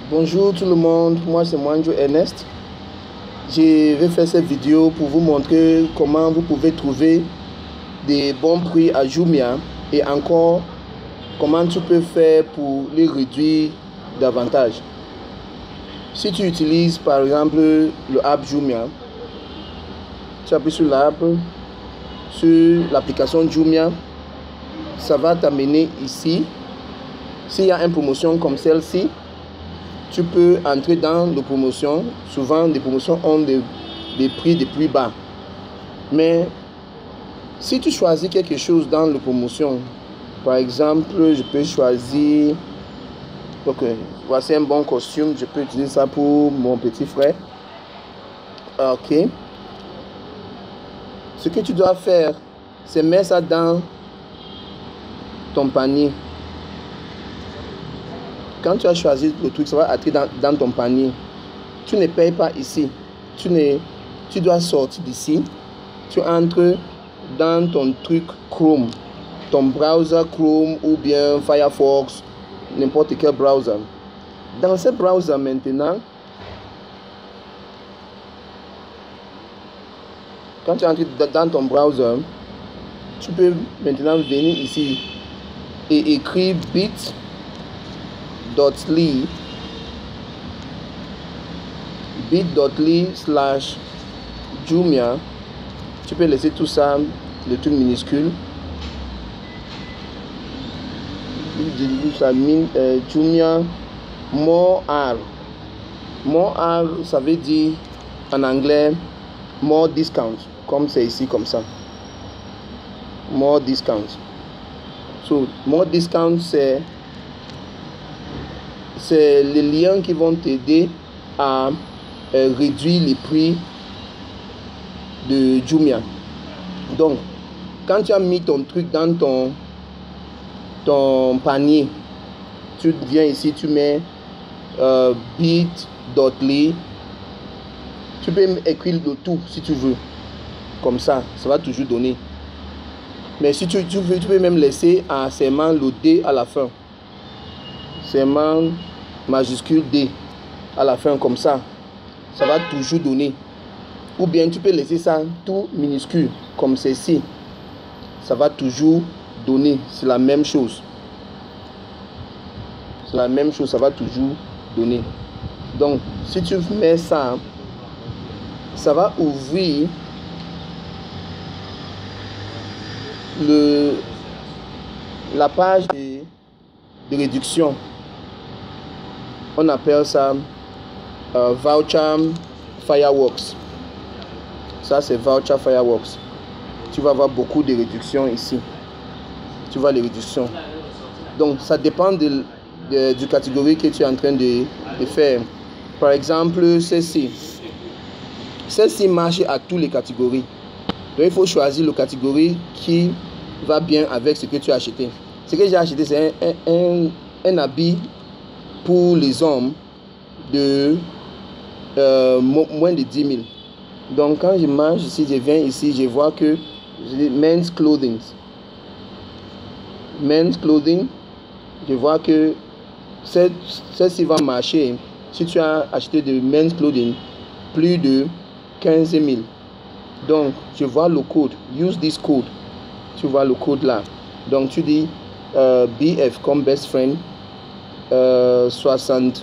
Bonjour tout le monde, moi c'est Mwanjo Ernest. Je vais faire cette vidéo pour vous montrer comment vous pouvez trouver des bons prix à Jumia et encore comment tu peux faire pour les réduire davantage. Si tu utilises par exemple le app Jumia, tu appuies sur l'app, sur l'application Jumia, ça va t'amener ici. S'il y a une promotion comme celle-ci, tu peux entrer dans les promotions. Souvent, les promotions ont des prix de plus bas. Mais si tu choisis quelque chose dans les promotions, par exemple, je peux choisir, ok, voici un bon costume, je peux utiliser ça pour mon petit frère. Ok. Ce que tu dois faire, c'est mettre ça dans ton panier. Quand tu as choisi le truc, ça va entrer dans ton panier. Tu ne payes pas ici. Tu dois sortir d'ici. Tu entres dans ton truc Chrome, ton browser Chrome ou bien Firefox, n'importe quel browser. Dans ce browser maintenant, quand tu entres dans ton browser, tu peux maintenant venir ici et écrire bit.ly/Jumia. Tu peux laisser tout ça, le truc minuscule. Jumia more R. More R, ça veut dire en anglais more discount, comme c'est ici comme ça. More discount. So, more discount, c'est les liens qui vont t'aider à réduire les prix de Jumia. Donc, quand tu as mis ton truc dans ton panier, tu viens ici, tu mets bit.ly. Tu peux écrire le tout si tu veux. Comme ça, ça va toujours donner. Mais si tu veux, tu peux même laisser seulement le D à la fin. Seulement majuscule D à la fin, comme ça va toujours donner. Ou bien tu peux laisser ça tout minuscule comme ceci, ça va toujours donner. C'est la même chose, ça va toujours donner. Donc si tu mets ça, ça va ouvrir la page de réduction. On appelle ça Voucher Fireworks. Ça c'est Voucher Fireworks. Tu vas avoir beaucoup de réductions ici. Tu vois les réductions. Donc ça dépend du catégorie que tu es en train de faire. Par exemple, celle-ci marche à toutes les catégories. Donc il faut choisir la catégorie qui va bien avec ce que tu as acheté. Ce que j'ai acheté, c'est un habit pour les hommes de moins de 10 000. Donc quand je marche ici, je viens ici, je vois que men's clothing, je vois que celle-ci va marcher si tu as acheté de men's clothing plus de 15 000. Donc je vois le code, use this code. Tu vois le code là. Donc tu dis BF comme best friend 60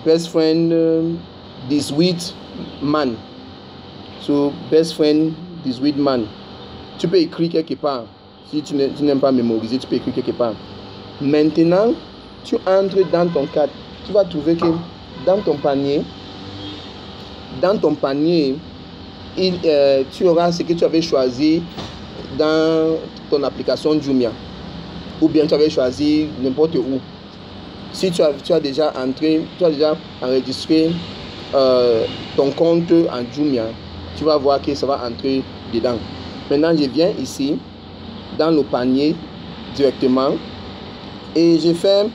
best friend 18 man. So best friend 18 man. Tu peux écrire quelque part. Si tu n'aimes pas mémoriser, tu peux écrire quelque part. Maintenant, tu entres dans ton cadre. Tu vas trouver que dans ton panier, tu auras ce que tu avais choisi dans ton application Jumia, ou bien tu avais choisi n'importe où. Si tu as déjà enregistré ton compte en Jumia, tu vas voir que ça va entrer dedans. Maintenant, je viens ici dans le panier directement et je fais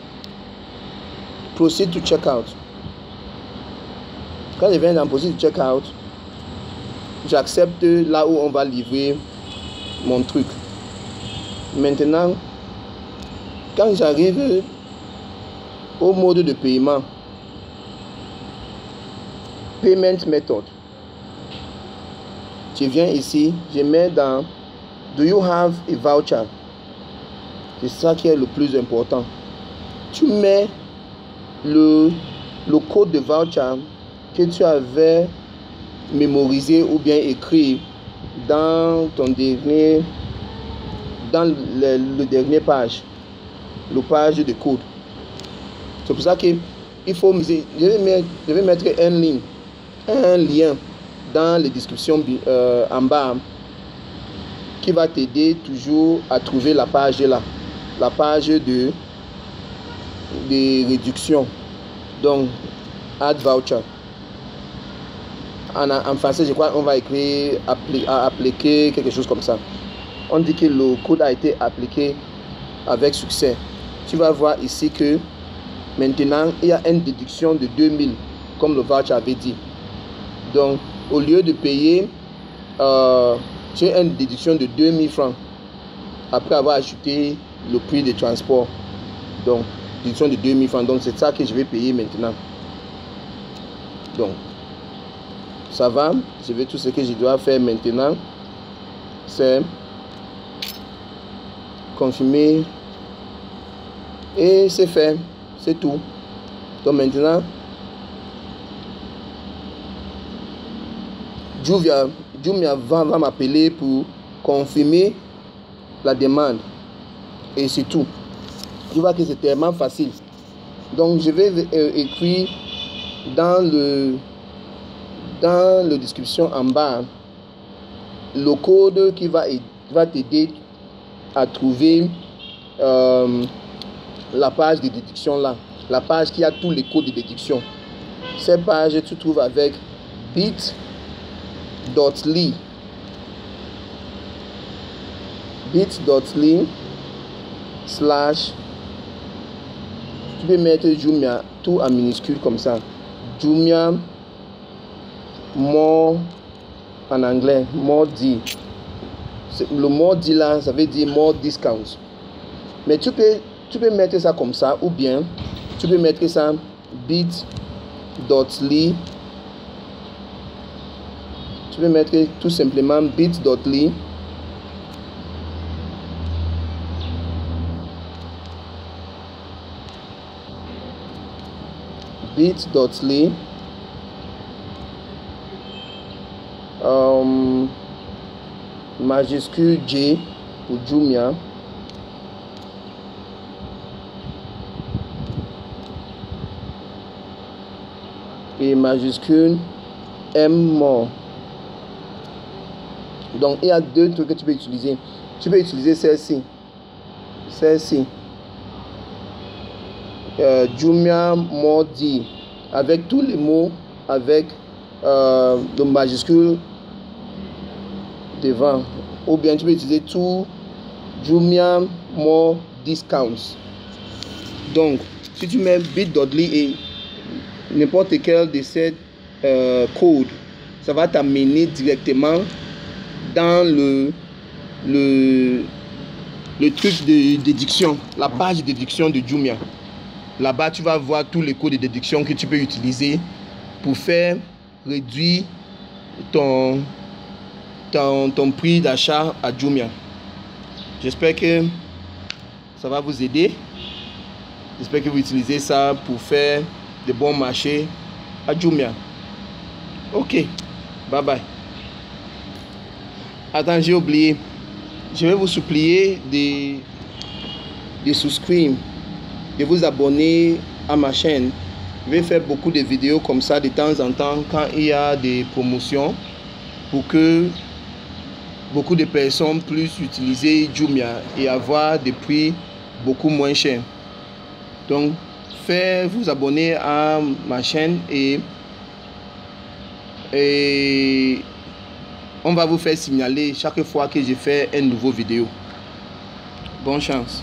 Proceed to Checkout. Quand je viens dans Proceed to Checkout, j'accepte là où on va livrer mon truc. Maintenant, quand j'arrive au mode de paiement. Payment method. Je viens ici, je mets dans Do you have a voucher? C'est ça qui est le plus important. Tu mets le code de voucher que tu avais mémorisé ou bien écrit dans ton dernier, dans le dernier page, le page de code. C'est pour ça qu'il faut, je vais mettre un lien dans les descriptions en bas qui va t'aider toujours à trouver la page là, la page de réduction. Donc, add voucher. En français, je crois qu'on va écrire appliquer, quelque chose comme ça. On dit que le code a été appliqué avec succès. Tu vas voir ici que maintenant, il y a une déduction de 2000, comme le voucher avait dit. Donc, au lieu de payer, tu as une déduction de 2000 francs après avoir ajouté le prix de transport. Donc, déduction de 2000 francs. Donc, c'est ça que je vais payer maintenant. Donc, ça va. Je vais tout ce que je dois faire maintenant. C'est confirmer. Et c'est fait. C'est tout. Donc, maintenant, Jumia va m'appeler pour confirmer la demande. Et c'est tout. Tu vois que c'est tellement facile. Donc, je vais écrire dans la description en bas le code qui va t'aider à trouver la page de déduction là. La page qui a tous les codes de déduction. Cette page, tu trouves avec bit.ly / tu peux mettre Jumia tout en minuscule comme ça. Jumia more en anglais, more D. Le more D là, ça veut dire more discounts. Mais tu peux mettre ça comme ça, ou bien tu peux mettre ça bit.ly. Tu peux mettre tout simplement bit.ly majuscule J pour Jumia et majuscule M more. Donc il y a deux trucs que tu peux utiliser. Tu peux utiliser celle-ci. Jumia more D avec tous les mots avec le majuscule devant, ou bien tu peux utiliser tout Jumia more discounts. Donc si tu mets bit.ly et n'importe quel de ces codes, ça va t'amener directement dans le truc de déduction, la page de déduction de Jumia. Là-bas, tu vas voir tous les codes de déduction que tu peux utiliser pour faire réduire ton prix d'achat à Jumia. J'espère que ça va vous aider. J'espère que vous utilisez ça pour faire de bons marchés à Jumia. Ok, bye bye. Attends, j'ai oublié. Je vais vous supplier de souscrire, de vous abonner à ma chaîne. Je vais faire beaucoup de vidéos comme ça de temps en temps quand il y a des promotions pour que beaucoup de personnes puissent utiliser Jumia et avoir des prix beaucoup moins chers. Donc, faites vous abonner à ma chaîne et on va vous faire signaler chaque fois que je fais une nouvelle vidéo. Bonne chance.